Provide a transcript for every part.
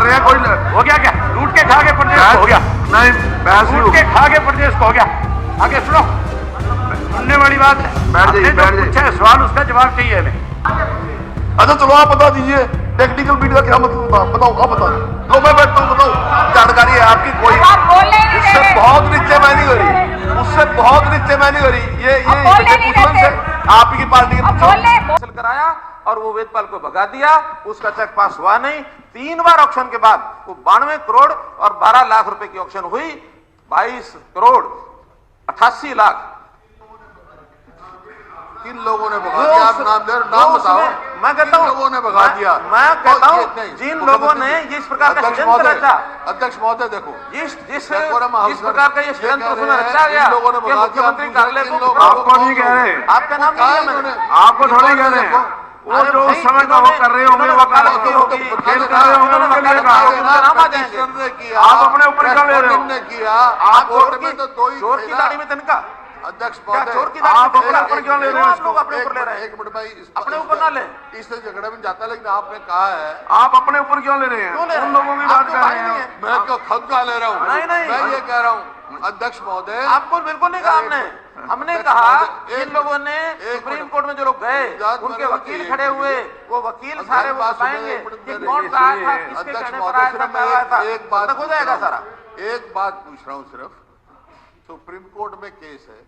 रहे हैं, कोई हो गया क्या? लूट के खा के प्रदेश को हो गया? नहीं, बहस लूट के खा के प्रदेश को हो गया। आगे सुनो, सुनने वाली बात है। बैठ जाइए, बैठ जाइए। पूछा है सवाल, उसका जवाब चाहिए हमें। अच्छा चलो आप बता दीजिए टेक्निकल मीट का क्या मतलब था, बताओ आप बता। लो मैं बैठता हूँ, बताओ जानकारी है आपकी कोई? उससे बहुत नीचे मैं नहीं करी, उससे बहुत नीचे मैं नहीं करी। ये आपकी पार्टी के कराया और वो वेदपाल को भगा दिया, उसका चेक पास हुआ नहीं। 3 बार ऑक्शन के बाद वो 92 करोड़ और 12 लाख रुपए की ऑक्शन हुई। 22 करोड़ 88 लाख किन लोगों ने भगा दिया? आप नाम बताओ। मैं कहता हूं लोगों ने भगा दिया। मैं कहता हूं जिन लोगों ने इस प्रकार का षड्यंत्र रचा, अध्यक्ष महोदय देखो, जिस प्रकार का ये षड्यंत्र रचा गया, लोगों ने भगा दिया। मुख्यमंत्री कार्यालय को आपको नहीं कह रहे, आपका नाम नहीं है, मैंने आपको थोड़ी कह रहे हैं। वो जो उस समय का वो कर रहे होंगे, वकालत होगी, खेल कर रहे होंगे, उनके लिए नाम आ जाएंगे। आप अपने ऊपर क्या ले रहे हो? किया आप चोर की दाढ़ी में तिनका। अध्यक्ष चोर की आप अपने ऊपर क्यों ले रहे हो? आप लोग अपने ऊपर ले रहे हैं। एक मिनट भाई, अपने ऊपर ना ले, इससे झगड़े में जाता है। लेकिन आपने कहा है आप अपने ऊपर क्यों ले रहे हैं? उन लोगों की बात कर रहे हैं, मैं क्यों खुद का ले रहा हूँ? नहीं, मैं ये कह रहा हूँ अध्यक्ष महोदय, आपको बिल्कुल नहीं कहा हमने कहा इन लोगों ने सुप्रीम कोर्ट में जो लोग गए, उनके वकील खड़े हुए, वो वकील सारे वो बताएंगे कि कौन सा आया था, किसके कहने पर आया था, क्या आया था। एक बात हो जाएगा सारा। एक बात पूछ रहा हूँ सिर्फ, सुप्रीम कोर्ट में केस है,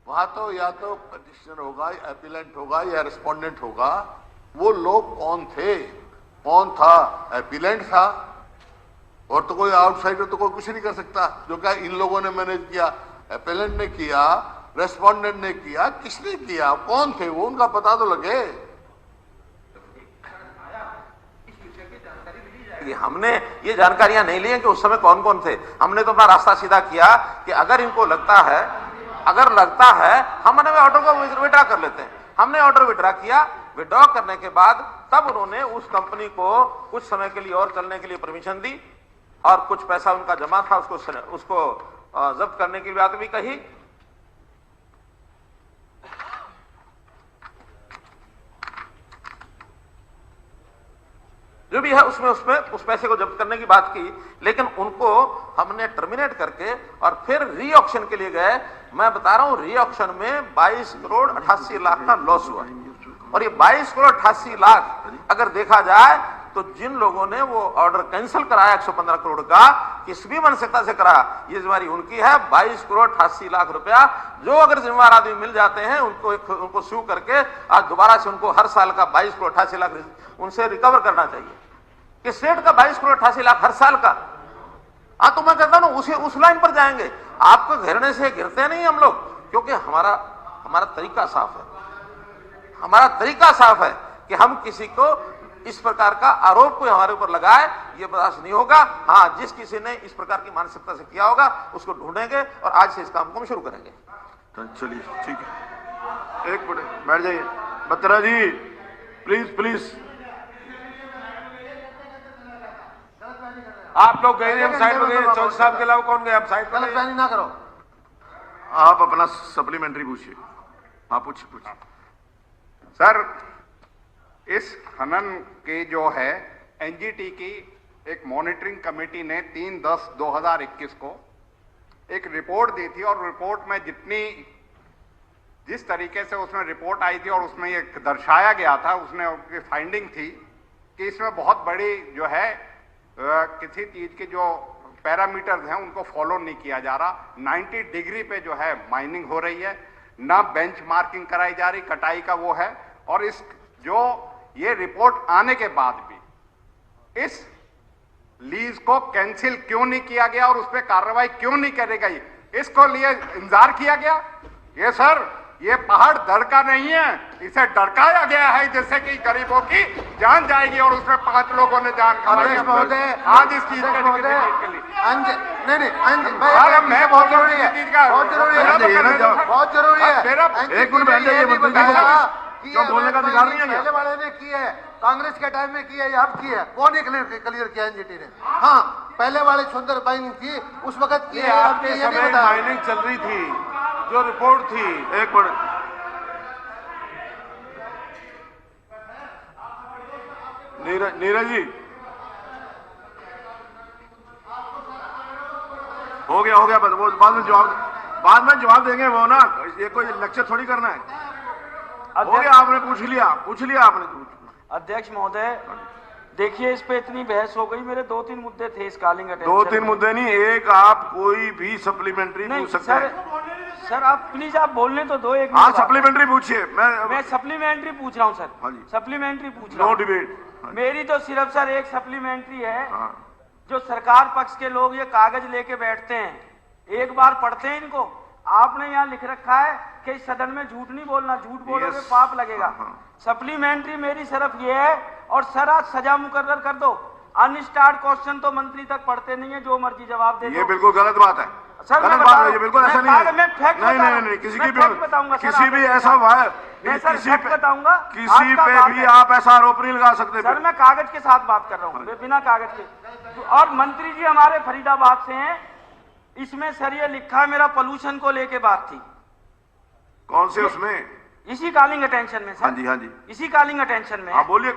वहां तो या तो पिटिशनर होगा, एपिलेंट होगा या रिस्पोंडेंट होगा। वो लोग कौन थे? कौन था? एपिलेंट था, और तो कोई आउटसाइडर तो कोई कुछ नहीं कर सकता। जो क्या इन लोगों ने मैनेज किया, एपिलेंट ने किया, रेस्पोंडेंट ने किया, किसने किया? कौन थे वो? उनका पता तो लगे। हमने ये जानकारियां नहीं ली है कि उस समय कौन कौन थे। हमने तो अपना रास्ता सीधा किया कि अगर इनको लगता है हमने ऑर्डर को विड्रॉ कर लेते हैं। हमने ऑर्डर विड्रॉ किया। विड्रॉ करने के बाद तब उन्होंने उस कंपनी को कुछ समय के लिए और चलने के लिए परमिशन दी, और कुछ पैसा उनका जमा था उसको जब्त करने की बात भी कही। जो भी है उसमें उस पैसे को जब्त करने की बात की, लेकिन उनको हमने टर्मिनेट करके और फिर री ऑक्शन के लिए गए। मैं बता रहा हूं, री ऑक्शन में 22 करोड़ 88 लाख का लॉस हुआ। और ये 22 करोड़ 88 लाख अगर देखा जाए तो जिन लोगों ने वो ऑर्डर कैंसिल कराया 115 करोड़ का, किस भी मानसिकता से कराया, ये जिम्मेदारी उनकी है। 22 करोड़ 88 लाख रुपया जो अगर जिम्मेदार आदमी मिल जाते हैं, उनको स्यू करके आज दोबारा से उनको हर साल का 22 करोड़ 88 लाख उनसे रिकवर करना चाहिए। कि स्टेट का 22 करोड़ 88 लाख हर साल का। तो मैं कहता हूं उस लाइन पर जाएंगे। आपको घेरने से घिरते नहीं हम लोग, क्योंकि हमारा तरीका साफ है। हमारा तरीका साफ है कि हम किसी को इस प्रकार का आरोप कोई हमारे ऊपर लगाए, ये बर्दाश्त नहीं होगा। हाँ, जिस किसी ने इस प्रकार की मानसिकता से किया होगा उसको ढूंढेंगे और आज से इस काम को हम शुरू करेंगे। चलिए ठीक है, एक मिनट बैठ जाइए। बत्रा जी प्लीज। आप लोग गए, हम साइड में गए। चौधरी साहब के अलावा कौन गए? आप साइड में गलत ना करो। आप अपना सप्लीमेंट्री पूछिए। आप पूछिए। सर, इस खनन के जो है एनजीटी की एक मॉनिटरिंग कमेटी ने 3/10/2021 को एक रिपोर्ट दी थी, और रिपोर्ट में जिस तरीके से उसमें रिपोर्ट आई थी और उसमें ये दर्शाया गया था, उसने उसकी फाइंडिंग थी कि इसमें बहुत बड़ी जो है किसी चीज के जो पैरामीटर्स हैं उनको फॉलो नहीं किया जा रहा। 90 डिग्री पे जो है माइनिंग हो रही है, ना बेंच मार्किंग कराई जा रही, कटाई का वो है। और ये रिपोर्ट आने के बाद भी इस लीज को कैंसिल क्यों नहीं किया गया और उस पर कार्रवाई क्यों नहीं करी गई? इसको लिए इंतजार किया गया। ये सर, ये पहाड़ धड़का नहीं है, इसे डरकाया गया है जिससे कि गरीबों की जान जाएगी, और उसमें 5 लोगों ने जान महोदय आज इस चीज के लिए नहीं मैं बहुत जरूरी है, बहुत जरूरी है। एक मिनट बैठ जाइए। क्यों बोलने का अधिकार नहीं है? पहले वाले ने की है, कांग्रेस के टाइम में की है या अब की है? कौन ने क्लियर किया एनजीटी ने? हाँ, पहले वाले सुंदर माइनिंग थी उस वक्त की है, आपके समय माइनिंग चल रही थी, जो रिपोर्ट थी। एक मिनट, नीरज जी हो गया वो बाद में जवाब देंगे वो ना, ये कोई लेक्चर थोड़ी करना है। हो गया, आपने पूछ लिया आपने। अध्यक्ष महोदय देखिए, इस पे इतनी बहस हो गई, मेरे 2-3 मुद्दे थे इस कॉलिंग अटेंशन। 2-3 मुद्दे नहीं, एक आप कोई भी सप्लीमेंट्री पूछ सकते हैं। सर आप प्लीज आप बोलने तो दो एक। हाँ सप्लीमेंट्री पूछिए। मैं सप्लीमेंट्री पूछ रहा हूँ सर। हाँ जी, सप्लीमेंट्री पूछ रहा हूँ। No debate. मेरी तो सिर्फ सर एक सप्लीमेंट्री है। जो सरकार पक्ष के लोग ये कागज लेके बैठते हैं, एक बार पढ़ते हैं इनको। आपने यहाँ लिख रखा है कि इस सदन में झूठ नहीं बोलना, झूठ बोलोगे पाप लगेगा। सप्लीमेंट्री मेरी सिर्फ ये है, और सर आज सजा मुकर्रर कर दो। अनस्टार्ट क्वेश्चन तो मंत्री तक पढ़ते नहीं है, जो मर्जी जवाब दे दो। ये बिल्कुल गलत बात है सर। गलत बात है ये, बिल्कुल ऐसा नहीं है। मैं फैक्ट नहीं, किसी की भी बताऊंगा, किसी भी ऐसा किसी बताऊंगा, किसी पे भी आप ऐसा आरोप नहीं लगा सकते सर। मैं कागज के साथ बात कर रहा हूँ, बिना कागज के। और मंत्री जी हमारे फरीदाबाद से हैं, इसमें सर ये लिखा है मेरा पोल्यूशन को लेके बात थी। कौन से उसमें? इसी कॉलिंग अटेंशन में सर। हाँ जी इसी कॉलिंग अटेंशन में। आप बोलिए,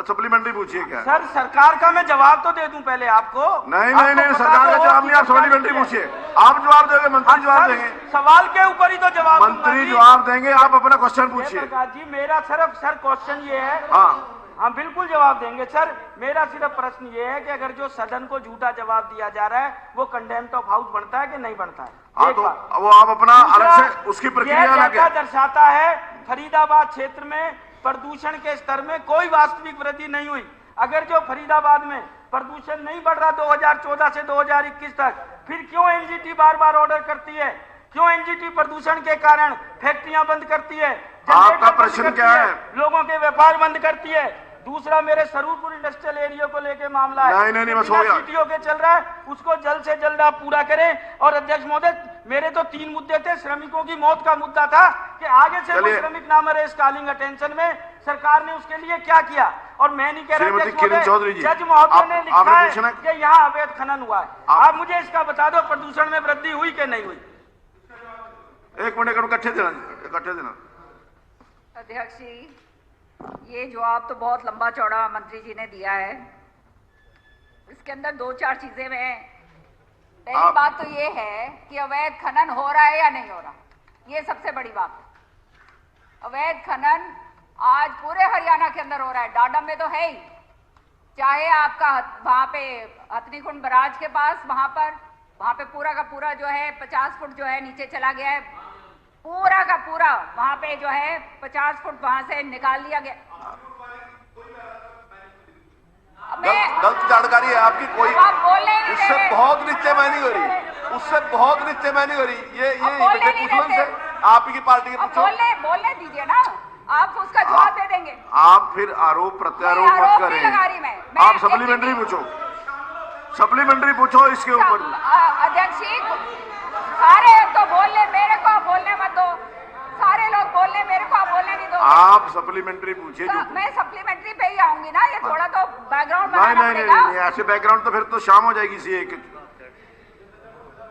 सप्लीमेंट्री पूछिए क्या सर। सरकार का मैं जवाब तो दे दूं पहले आपको। नहीं, सरकार का जवाब नहीं, आप सप्लीमेंट्री पूछिए। आप जवाब दोगे, मंत्री जवाब देंगे। सवाल के ऊपर ही तो जवाब मंत्री जवाब देंगे, आप अपना क्वेश्चन पूछिए। प्रकाश जी मेरा सिर्फ सर क्वेश्चन ये है। हाँ बिल्कुल जवाब देंगे सर। मेरा सिर्फ प्रश्न ये है कि अगर जो सदन को झूठा जवाब दिया जा रहा है, वो कंटेम्प्ट ऑफ हाउस बनता है कि नहीं बनता है? तो वो आप अपना अलग से उसकी प्रक्रिया क्या दर्शाता है फरीदाबाद क्षेत्र में प्रदूषण के स्तर में कोई वास्तविक वृद्धि नहीं हुई। अगर जो फरीदाबाद में प्रदूषण नहीं बढ़ रहा 2014 से 2021 तक, फिर क्यों एनजीटी बार बार ऑर्डर करती है? क्यों एनजीटी प्रदूषण के कारण फैक्ट्रियां बंद करती है? आपका प्रश्न क्या है? लोगों के व्यापार बंद करती है। दूसरा मेरे सरूरपुर इंडस्ट्रियल एरिया को लेके मामला है। नहीं, बस हो गया। सीटीओ के चल रहा है, उसको जल्द से जल्द आप पूरा करें। और अध्यक्ष महोदय मेरे तो 3 मुद्दे थे। श्रमिकों की मौत का मुद्दा था कि आगे से कोई श्रमिक ना मरे इस कॉलिंग अटेंशन में। सरकार ने उसके लिए क्या किया? और मैं नहीं कह रहा जज महोदय ने लिखा है कि यहाँ अवैध खनन हुआ है। आप मुझे इसका बता दो, प्रदूषण में वृद्धि हुई कि नहीं हुई? 1 मिनट इकट्ठे देना। अध्यक्ष जी, ये जवाब तो बहुत लंबा चौड़ा मंत्री जी ने दिया है। इसके अंदर 2-4 चीजें हैं। पहली बात तो ये है कि अवैध खनन हो रहा है या नहीं हो रहा, ये सबसे बड़ी बात है। अवैध खनन आज पूरे हरियाणा के अंदर हो रहा है। डाडम में तो है ही, चाहे आपका वहां पे हथनीकुंड बराज के पास, वहां पे पूरा का पूरा जो है 50 फुट जो है नीचे चला गया है। पूरा का पूरा वहां पे जो है 50 फुट वहां से निकाल लिया गया। गलत जानकारी है आपकी। कोई उससे बहुत नीचे मैं नहीं हो रही, ये से आप ही की पार्टी के बोलने दीजिए ना, आप उसका जवाब दे देंगे। आप फिर आरोप प्रत्यारोप मत करें। आप सप्लीमेंट्री पूछो इसके ऊपर। अध्यक्ष जी सारे तो बोलने, मेरे को आप बोलने मत दो। सारे लोग बोलने, मेरे को आप बोलने नहीं दो। आप सप्लीमेंट्री पूछिए। मैं सप्लीमेंट्री पे ही आऊंगी ना, ये थोड़ा तो बैकग्राउंड बनाना पड़ेगा। नहीं, ऐसे बैकग्राउंड तो फिर तो शाम हो जाएगी सी एक।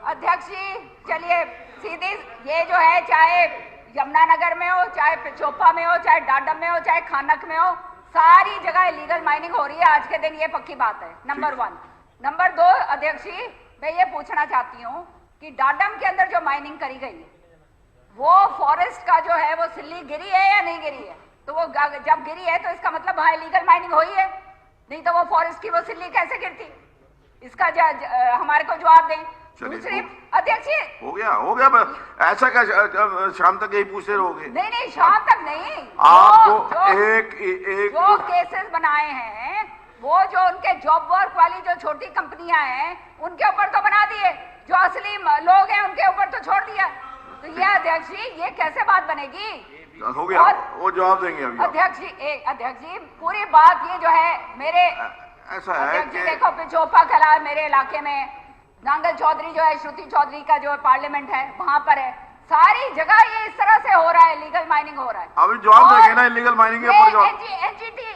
अध्यक्ष जी चलिए सीधी, ये जो है चाहे यमुनानगर में हो, चाहे पिछोपा में हो, चाहे डाडम में हो, चाहे खानक में हो, सारी जगह इलीगल माइनिंग हो रही है आज के दिन, ये पक्की बात है। नंबर 1। नंबर 2 अध्यक्ष जी मैं ये पूछना चाहती हूँ कि डाडम के अंदर जो माइनिंग करी गई है, वो फॉरेस्ट का जो है वो सिल्ली गिरी है या नहीं गिरी है? तो वो जब गिरी है तो इसका मतलब वहां इलीगल माइनिंग हुई है, नहीं तो वो फॉरेस्ट की वो सिल्ली कैसे गिरती? इसका हमारे को जवाब दें। दूसरी अध्यक्ष जी हो गया ऐसा क्या शाम तक यही पूछते रहोगे? नहीं शाम तक नहीं। आपको एक जो केसेस बनाए हैं, वो जो उनके जॉब वर्क वाली जो छोटी कंपनियां हैं उनके ऊपर तो बना दिए, जो असली लोग हैं उनके ऊपर तो छोड़ दिया। तो ये अध्यक्ष जी ये कैसे बात बनेगी? हो गया, वो जवाब देंगे अभी। अध्यक्ष जी पूरी बात ये जो है मेरे ऐसा है कि देखो पिछोपा कला मेरे इलाके में नांगल चौधरी जो है, श्रुति चौधरी का जो पार्लियामेंट है वहां पर है, सारी जगह ये इस तरह से हो रहा है, लीगल माइनिंग हो रहा है। अभी जवाब देंगे ना इलीगल माइनिंग के ऊपर।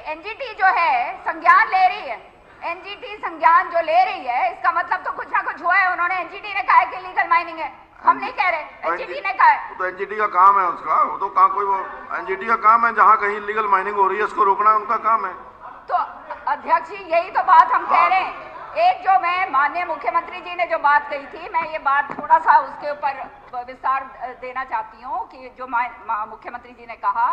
एनजीटी जो है संज्ञान ले रही है, एनजीटी संज्ञान जो ले रही है इसका मतलब तो कुछ ना कुछ हुआ है। उन्होंने एनजीटी ने कहा है कि लीगल माइनिंग है, हम नहीं कह रहे, एनजीटी ने कहा है। तो एनजीटी का काम है उसका, वो तो कहाँ कोई वो एनजीटी का काम है, जहाँ कहीं इलीगल माइनिंग हो रही है उसको रोकना उनका काम है। तो अध्यक्ष जी यही तो बात हम कह रहे हैं। एक जो जो मैं माननीय मुख्यमंत्री जी ने जो बात कही थी, मैं ये बात थोड़ा सा उसके ऊपर विस्तार देना चाहती हूँ कि जो मुख्यमंत्री जी ने कहा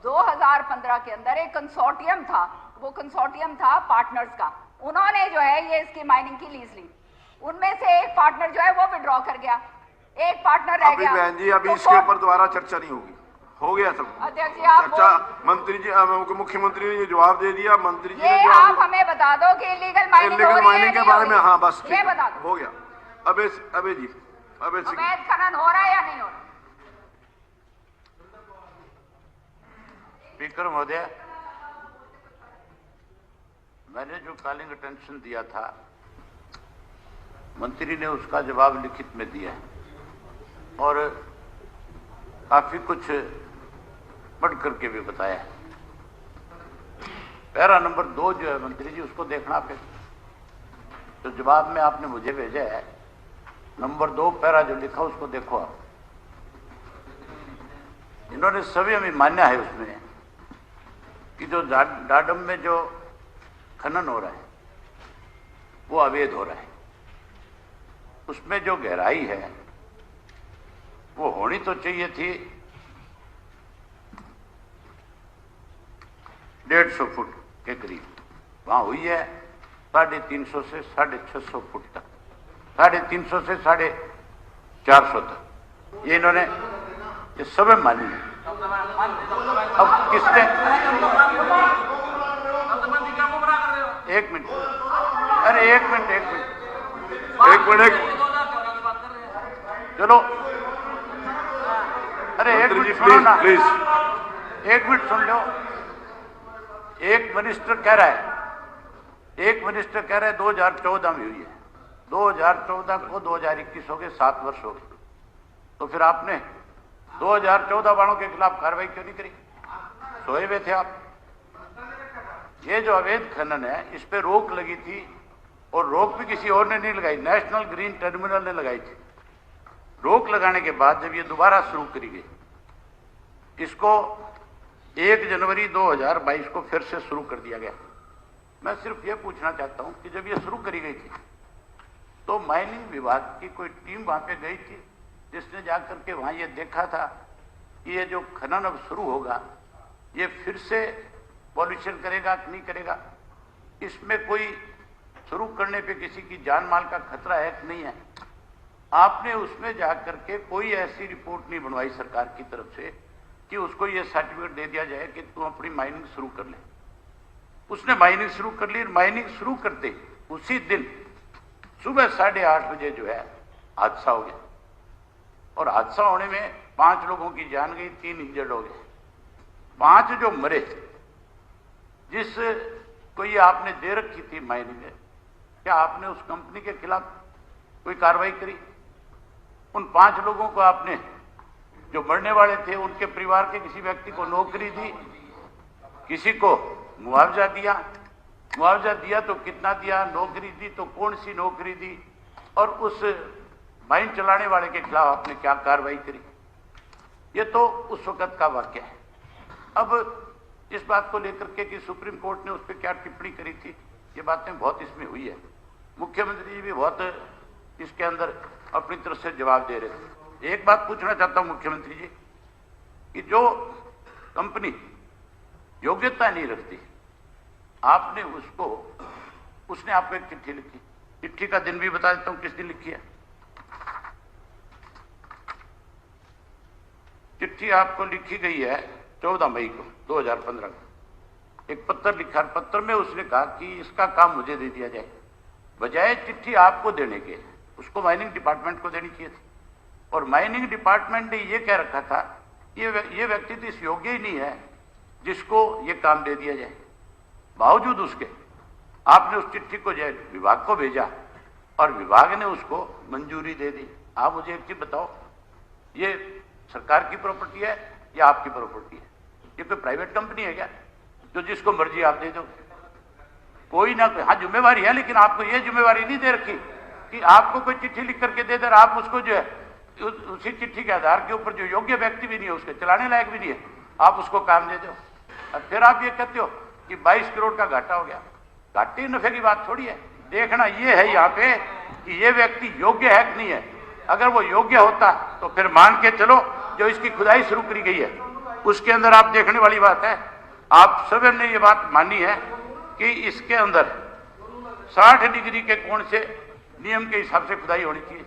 2015 के अंदर एक कंसोर्टियम था, वो कंसोर्टियम था पार्टनर्स का, उन्होंने जो है ये इसकी माइनिंग की लीज ली, उनमें से एक पार्टनर जो है वो विड्रॉ कर गया, एक पार्टनर रह गया। बहन जी अभी तो इसके ऊपर दोबारा चर्चा नहीं होगी, हो गया सब अध्यक्ष जी आप चर्चा। मंत्री जी मुख्यमंत्री ने ये जवाब दे दिया, मंत्री जी ये ने आप हमें बता दो कि इलीगल माइनिंग हो रही है माइनिंग के नहीं बारे हो में, रही? हाँ बस ये बता दो, हो गया। अबे जी अबे सिंह अवैध खनन हो रहा है या नहीं हो रहा? स्पीकर महोदय, मैंने जो कॉलिंग अटेंशन दिया था, मंत्री ने उसका जवाब लिखित में दिया और काफी कुछ बढ़ करके भी बताया। पैरा नंबर 2 जो है मंत्री जी, उसको देखना फिर तो जवाब में आपने मुझे भेजा है, नंबर 2 पैरा जो लिखा उसको देखो आप। इन्होंने सभी हमें मान्य है उसमें कि जो डाडम में जो खनन हो रहा है वो अवैध हो रहा है, उसमें जो गहराई है वो होनी तो चाहिए थी 150 फुट के करीब, वहां हुई है 350 से 650 फुट तक, 350 से 450 तक, ये इन्होंने ये सब मानी है। अब किसने, एक मिनट, अरे एक मिनट चलो, अरे एक मिनट सुनो ना, एक मिनट सुन लो। एक मिनिस्टर कह रहा है 2014 में हुई है, 2014 को 2021 हो गए, 7 वर्ष हो गए, तो फिर आपने 2014 वालों के खिलाफ कार्रवाई क्यों नहीं करी? सोए हुए थे आप। ये जो अवैध खनन है इस पे रोक लगी थी, और रोक भी किसी और ने नहीं लगाई, नेशनल ग्रीन ट्रिब्यूनल ने लगाई थी। रोक लगाने के बाद जब ये दोबारा शुरू करी गई, इसको 1 जनवरी 2022 को फिर से शुरू कर दिया गया। मैं सिर्फ ये पूछना चाहता हूं कि जब ये शुरू करी गई थी तो माइनिंग विभाग की कोई टीम वहां पे गई थी जिसने जाकर के वहां ये देखा था कि ये जो खनन अब शुरू होगा ये फिर से पॉल्यूशन करेगा कि नहीं करेगा, इसमें कोई शुरू करने पे किसी की जान माल का खतरा है कि नहीं है? आपने उसमें जाकर के कोई ऐसी रिपोर्ट नहीं बनवाई सरकार की तरफ से कि उसको ये सर्टिफिकेट दे दिया जाए कि तुम अपनी माइनिंग शुरू कर ले। उसने माइनिंग शुरू कर ली, माइनिंग शुरू करते उसी दिन सुबह 8:30 बजे जो है हादसा हो गया, और हादसा होने में 5 लोगों की जान गई, 3 इंजर्ड हो गए। 5 जो मरे, जिस को ये आपने दे रखी थी माइनिंग, क्या आपने उस कंपनी के खिलाफ कोई कार्रवाई करी? उन 5 लोगों को आपने, जो मरने वाले थे उनके परिवार के किसी व्यक्ति को नौकरी दी, किसी को मुआवजा दिया? मुआवजा दिया तो कितना दिया? नौकरी दी तो कौन सी नौकरी दी? और उस माइन चलाने वाले के खिलाफ आपने क्या कार्रवाई करी? ये तो उस वक्त का वाक्य है। अब इस बात को लेकर के कि सुप्रीम कोर्ट ने उस पर क्या टिप्पणी करी थी, ये बातें बहुत इसमें हुई है। मुख्यमंत्री जी भी बहुत इसके अंदर अपनी तरफ से जवाब दे रहे थे। एक बात पूछना चाहता हूं मुख्यमंत्री जी कि जो कंपनी योग्यता नहीं रखती, आपने उसने आपको एक चिट्ठी लिखी, चिट्ठी का दिन भी बता देता हूं किस दिन लिखी है। चिट्ठी आपको लिखी गई है 14 मई को 2015 को। एक पत्र लिखा, पत्र में उसने कहा कि इसका काम मुझे दे दिया जाए, बजाय चिट्ठी आपको देने के उसको माइनिंग डिपार्टमेंट को देनी चाहिए थी। और माइनिंग डिपार्टमेंट ने यह कह रखा था ये व्यक्ति तो इस योग्य ही नहीं है जिसको ये काम दे दिया जाए। बावजूद उसके आपने उस चिट्ठी को जो विभाग को भेजा और विभाग ने उसको मंजूरी दे दी। आप मुझे एक चीज बताओ, ये सरकार की प्रॉपर्टी है या आपकी प्रॉपर्टी है? ये कोई प्राइवेट कंपनी है क्या जो जिसको मर्जी आप दे दो? कोई ना कोई, हाँ जिम्मेवारी है, लेकिन आपको ये जिम्मेवारी नहीं दे रखी कि आपको कोई चिट्ठी लिख करके दे दे, आप उसको जो है उसी चिट्ठी के आधार के ऊपर जो योग्य व्यक्ति भी नहीं है, उसके चलाने लायक भी नहीं है, आप उसको काम दे दो। और फिर आप ये कहते हो कि 22 करोड़ का घाटा हो गया। घाटे नफे की बात थोड़ी है, देखना ये है यहाँ पे कि ये व्यक्ति योग्य है कि नहीं है। अगर वो योग्य होता तो फिर मान के चलो जो इसकी खुदाई शुरू करी गई है उसके अंदर आप देखने वाली बात है, आप सब ने ये बात मानी है कि इसके अंदर 60 डिग्री के कोण से नियम के हिसाब से खुदाई होनी चाहिए,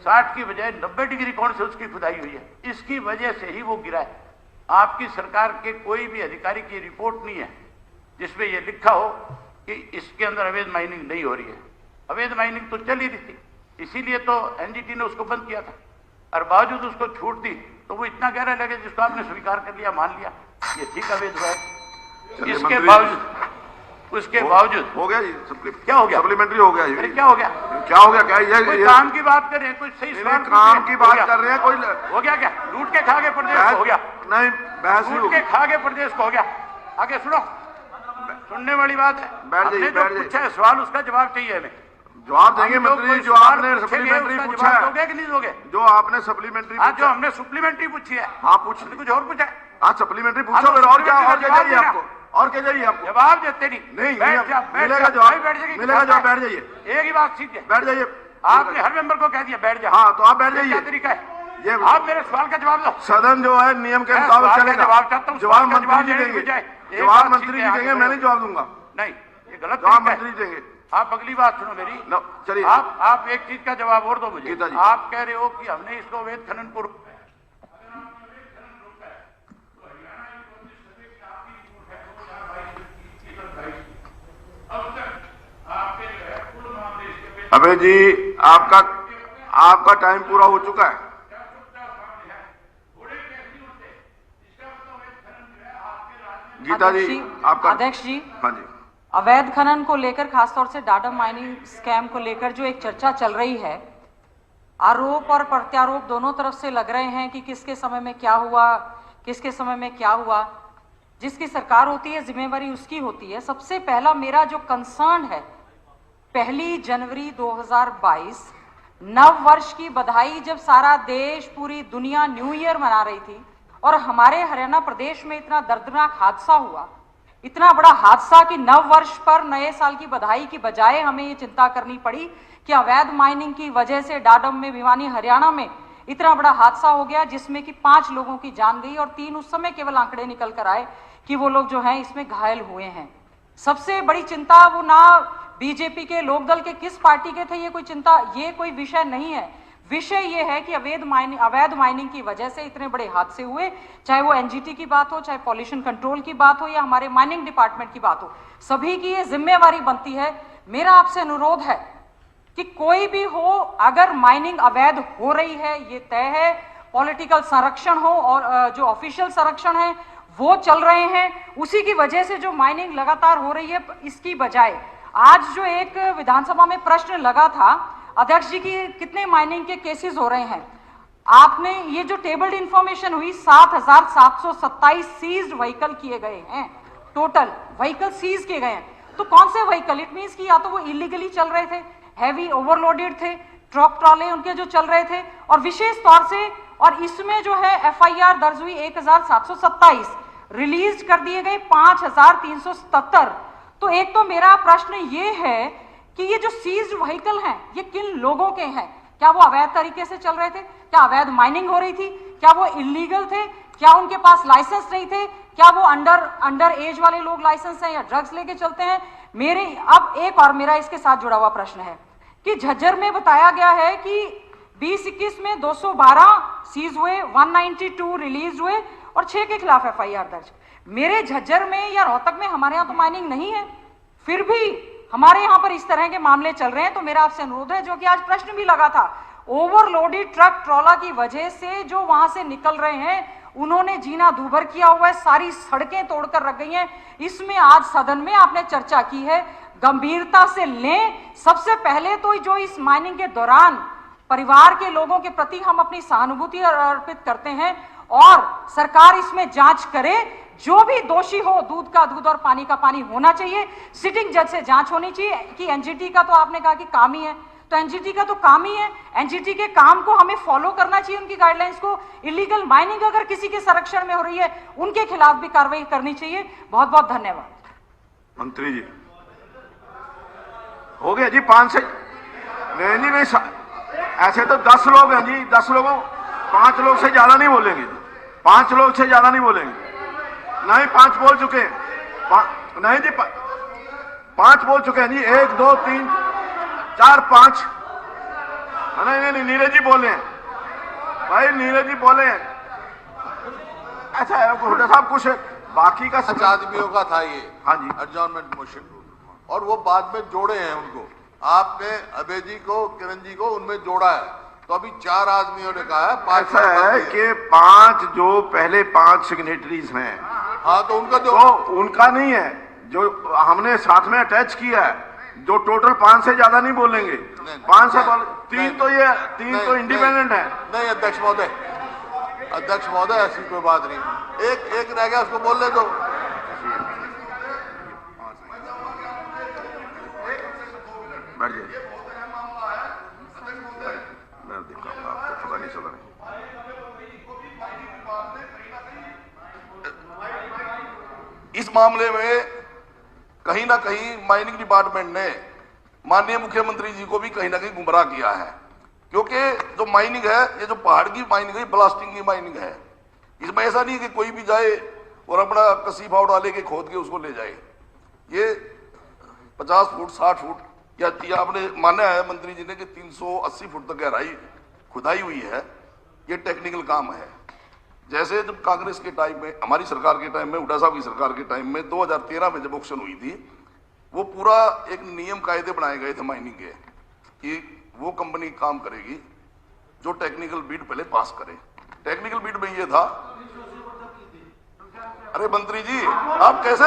60 की बजाय 90 डिग्री कोण से उसकी खुदाई हुई है। इसकी वजह से ही वो गिरा है। आपकी सरकार के कोई भी अधिकारी की रिपोर्ट नहीं है जिसमें यह लिखा हो कि इसके अंदर अवैध माइनिंग नहीं हो रही है। अवैध माइनिंग तो चल ही रही थी, इसीलिए तो एनजीटी ने उसको बंद किया था और बावजूद उसको छूट दी तो वो इतना गहरा लगे जिसको आपने स्वीकार कर लिया, मान लिया ये ठीक अवैध हुआ है। इसके बावजूद उसके बावजूद हो गया, क्या हो गया? सप्लीमेंट्री हो गया। अरे क्या हो गया? क्या हो गया? क्या ये काम की बात कर रहे हैं, कोई सही सवाल काम की बात कर रहे हैं, कोई हो गया क्या? लूट के खा गए प्रदेश को हो गया? नहीं, बहस लूट के खा गए प्रदेश को हो गया। आगे सुनो, सुनने वाली बात है। बैठ जाइए, जो पूछा है सवाल उसका जवाब चाहिए हमें। जवाब देंगे मंत्री जी, जो आपने सप्लीमेंट्री पूछा है, दोगे कि नहीं दोगे? जो आपने सप्लीमेंट्री हाँ, जो हमने सप्लीमेंट्री पूछी है। हाँ, पूछ कुछ और पूछा है? हाँ, सप्लीमेंट्री पूछो फिर। और क्या चाहिए आपको? और क्या चाहिए आपको? जवाब देते नहीं। मिलेगा जवाब, मिलेगा जवाब। बैठ जाइए, एक ही बात सीख बैठ जाइए। आपने हर मेंबर को कह दिया बैठ जा। हाँ, तो आप बैठ जाइए। क्या तरीका है? ये आप मेरे सवाल का जवाब दो। सदन जो है नियम के मुताबिक चलेगा। जवाब चाहता हूँ, जवाब मंत्री जी देंगे, जवाब मंत्री जी देंगे, मैं नहीं जवाब दूंगा। नहीं, ये गलत जवाब तरीका है। मंत्री देंगे। आप अगली बात सुनो मेरी। चलिए, आप एक चीज का जवाब और दो मुझे। गीता जी, आप कह रहे हो कि हमने इसको अवैध खनन को अबे जी, आपका टाइम पूरा हो चुका है। गीता जी, आपका। अध्यक्ष जी, हाँ जी, अवैध खनन को लेकर खासतौर से डाटा माइनिंग स्कैम को लेकर जो एक चर्चा चल रही है, आरोप और प्रत्यारोप दोनों तरफ से लग रहे हैं कि किसके समय में क्या हुआ, किसके समय में क्या हुआ। जिसकी सरकार होती है जिम्मेवारी उसकी होती है। सबसे पहला मेरा जो कंसर्न है, 1 जनवरी 2022 नव वर्ष की बधाई जब सारा देश, पूरी दुनिया न्यू ईयर मना रही थी और हमारे हरियाणा प्रदेश में इतना दर्दनाक हादसा हुआ, इतना बड़ा हादसा कि नव वर्ष पर नए साल की बधाई की बजाय हमें ये चिंता करनी पड़ी कि अवैध माइनिंग की वजह से डाडम में, भिवानी, हरियाणा में इतना बड़ा हादसा हो गया जिसमें कि 5 लोगों की जान गई और 3 उस समय केवल आंकड़े निकल कर आए कि वो लोग जो हैं इसमें घायल हुए हैं। सबसे बड़ी चिंता वो ना बीजेपी के, लोकदल के, किस पार्टी के थे, ये कोई चिंता, ये कोई विषय नहीं है। विषय ये है कि अवैध माइनिंग की वजह से इतने बड़े हादसे हुए, चाहे वो एनजीटी की बात हो, चाहे पॉल्यूशन कंट्रोल की बात हो या हमारे माइनिंग डिपार्टमेंट की बात हो, सभी की ये जिम्मेवारी बनती है। मेरा आपसे अनुरोध है कि कोई भी हो, अगर माइनिंग अवैध हो रही है ये तय है, पॉलिटिकल संरक्षण हो और जो ऑफिशियल संरक्षण है वो चल रहे हैं, उसी की वजह से जो माइनिंग लगातार हो रही है, इसकी बजाय आज जो एक विधानसभा में प्रश्न लगा था अध्यक्ष जी की कितने माइनिंग के केसेस हो रहे हैं, आपने ये जो टेबल्ड इंफॉर्मेशन हुई 7,727 सीज्ड व्हीकल किए गए हैं, टोटल व्हीकल सीज किए गए हैं। तो कौन से व्हीकल? इट मींस कि या तो वो इलीगली चल रहे थे, हैवी ओवरलोडेड थे, ट्रक ट्रॉले उनके जो चल रहे थे, और विशेष तौर से और इसमें जो है एफआईआर दर्ज हुई 1,727, रिलीज कर दिए गए 5,377। तो एक तो मेरा प्रश्न ये है कि ये जो सीज्ड व्हीकल हैं ये किन लोगों के हैं? क्या वो अवैध तरीके से चल रहे थे? क्या अवैध माइनिंग हो रही थी? क्या वो इलीगल थे? क्या उनके पास लाइसेंस नहीं थे? क्या वो अंडर एज वाले लोग लाइसेंस हैं या ड्रग्स लेके चलते हैं? अब एक और मेरा इसके साथ जुड़ा हुआ प्रश्न है कि झज्जर में बताया गया है कि 2021 में 212 सीज हुए, 192 रिलीज हुए और 6 के खिलाफ एफआईआर दर्ज। मेरे झज्जर में या रोहतक में, हमारे यहाँ तो माइनिंग नहीं है, फिर भी हमारे यहाँ पर इस तरह के मामले चल रहे हैं। तो मेरा आपसे अनुरोध है, जो कि आज प्रश्न भी लगा था, ओवरलोडेड ट्रक ट्रॉला की वजह से जो वहां से निकल रहे हैं उन्होंने जीना दूभर किया हुआ है, सारी सड़कें तोड़कर रख गई हैं। इसमें आज सदन में आपने चर्चा की है, गंभीरता से लें। सबसे पहले तो जो इस माइनिंग के दौरान परिवार के लोगों के प्रति हम अपनी सहानुभूति अर्पित करते हैं और सरकार इसमें जांच करे, जो भी दोषी हो दूध का दूध और पानी का पानी होना चाहिए। सिटिंग जज से जांच होनी चाहिए कि एनजीटी का तो आपने कहा कि काम ही है, तो एनजीटी का तो काम ही है, एनजीटी के काम को हमें फॉलो करना चाहिए, उनकी गाइडलाइंस को। इलीगल माइनिंग अगर किसी के संरक्षण में हो रही है उनके खिलाफ भी कार्रवाई करनी चाहिए। बहुत बहुत धन्यवाद। मंत्री जी, हो गया जी 5 से नहीं जी, नहीं ऐसे तो 10 लोग हैं जी, 10 लोगों 5 लोग से ज्यादा नहीं बोलेंगे, 5 लोग से ज्यादा नहीं बोलेंगे। नहीं 5 बोल चुके हैं, नहीं जी 5 बोल चुके हैं जी, 1 2 3 4 5। नहीं नीरज जी बोले हैं भाई, नीरज जी बोले हैं। अच्छा हुड्डा साहब कुछ बाकी का 5 आदमियों का था ये, हाँ जी, एडजॉर्नमेंट मोशन, और वो बाद में जोड़े हैं उनको, आपने अभय जी को, किरण जी को उनमें जोड़ा है, तो अभी 4 आदमियों ने कहा है 5। ऐसा है कि 5 जो पहले 5 सिग्नेटरीज हैं, हाँ तो उनका जो तो उनका नहीं है, जो हमने साथ में अटैच किया है, जो टोटल 5 से ज्यादा नहीं बोलेंगे, 5 से 3 तो ये 3 तो इंडिपेंडेंट है। नहीं अध्यक्ष महोदय, अध्यक्ष महोदय ऐसी कोई बात नहीं, एक रह गया, उसको बोल ले दो। बैठ जाइए, मैं देखूंगा, आपको पता नहीं चल रहा। इस मामले में कहीं ना कहीं माइनिंग डिपार्टमेंट ने माननीय मुख्यमंत्री जी को भी कहीं ना कहीं गुमराह किया है, क्योंकि जो माइनिंग है, ये जो पहाड़ की माइनिंग है, ब्लास्टिंग की माइनिंग है, इसमें ऐसा नहीं कि कोई भी जाए और अपना कसी फाव डाले के खोद के उसको ले जाए। ये 50 फुट 60 फुट या आपने माना है मंत्री जी ने कि 380 फुट तक गहराई खुदाई हुई है, ये टेक्निकल काम है। जैसे जब कांग्रेस के टाइम में, हमारी सरकार के टाइम में, हुड्डा साहब की सरकार के टाइम में 2013 में जब ऑक्शन हुई थी, वो पूरा एक नियम कायदे बनाए गए थे माइनिंग के कि वो कंपनी काम करेगी जो टेक्निकल बिड पहले पास करे। टेक्निकल बिड में ये था, अरे मंत्री जी आप कैसे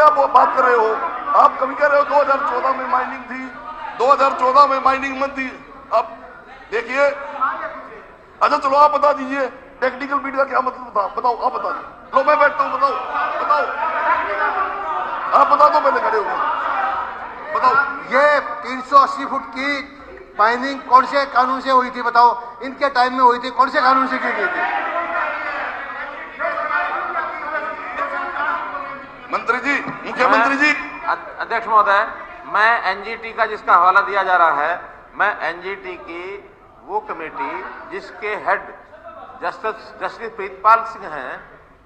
आप वो बात कर रहे हो, आप कभी कह रहे हो 2014 में माइनिंग थी, 2014 में माइनिंग मत थी। अब देखिए, अच्छा चलो आप बता दीजिए टेक्निकल बिड का क्या मतलब था, बताओ आप बता दो। लो मैं बैठता हूँ, बताओ आप बता दो, पहले खड़े हो बताओ। ये 380 फुट की माइनिंग कौन से कानून से हुई थी बताओ, इनके टाइम में हुई थी, कौन से कानून से की गई थी? मंत्री जी, मुख्यमंत्री जी। अध्यक्ष महोदय, मैं एनजीटी का जिसका हवाला दिया जा रहा है, मैं एनजीटी की वो कमेटी जिसके हेड जस्टिस प्रीतपाल सिंह हैं,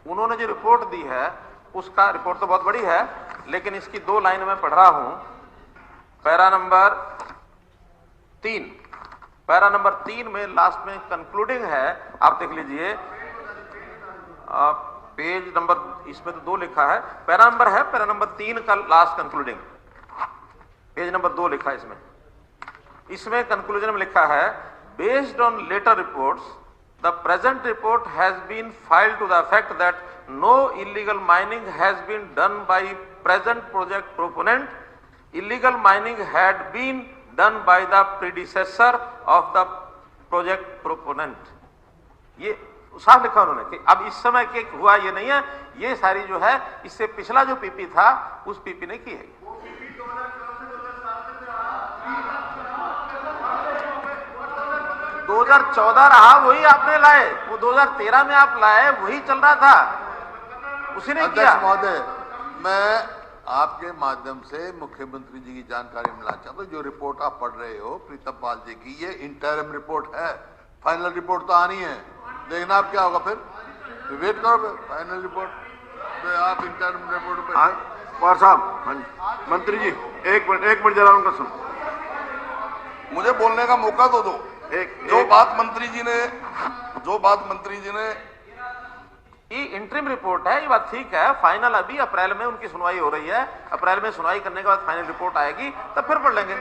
उन्होंने जो रिपोर्ट दी है, उसका रिपोर्ट तो बहुत बड़ी है, लेकिन इसकी 2 लाइन में पढ़ रहा हूं। पैरा नंबर 3 में लास्ट में कंक्लूडिंग है, आप देख लीजिए पेज नंबर, इसमें तो 2 लिखा है, पैरा नंबर 3 का लास्ट कंक्लूडिंग, पेज नंबर 2 लिखा है इसमें कंक्लूजन में लिखा है, based on later reports the present report has been filed to the effect that no illegal mining has been done by present project proponent. Illegal mining had been done by the predecessor of the project proponent. ये साफ लिखा उन्होंने कि अब इस समय के हुआ ये नहीं है, ये सारी जो है इससे पिछला जो पीपी था उस पीपी ने की है। 2014 रहा, वही आपने लाए, वो 2013 में आप लाए, वही चल रहा था, उसी ने किया। महोदय, मैं आपके माध्यम से मुख्यमंत्री जी की जानकारी मिलना चाहता हूँ। जो रिपोर्ट आप पढ़ रहे हो प्रीतम पाल जी की, ये इंटरिम रिपोर्ट है, फाइनल रिपोर्ट तो आनी है, देखना आप क्या होगा फिर वेट करो फाइनल रिपोर्ट पे, आप इंटरिम रिपोर्ट पे। पवार साहब, मंत्री जी एक मिनट जरा उनका सुन, मुझे बोलने का मौका तो दो। जो बात मंत्री जी ने ये इंटरिम रिपोर्ट है, ये बात ठीक है, फाइनल अभी अप्रैल में उनकी सुनवाई हो रही है, अप्रैल में सुनवाई करने के बाद फाइनल रिपोर्ट आएगी, तब फिर पढ़ लेंगे।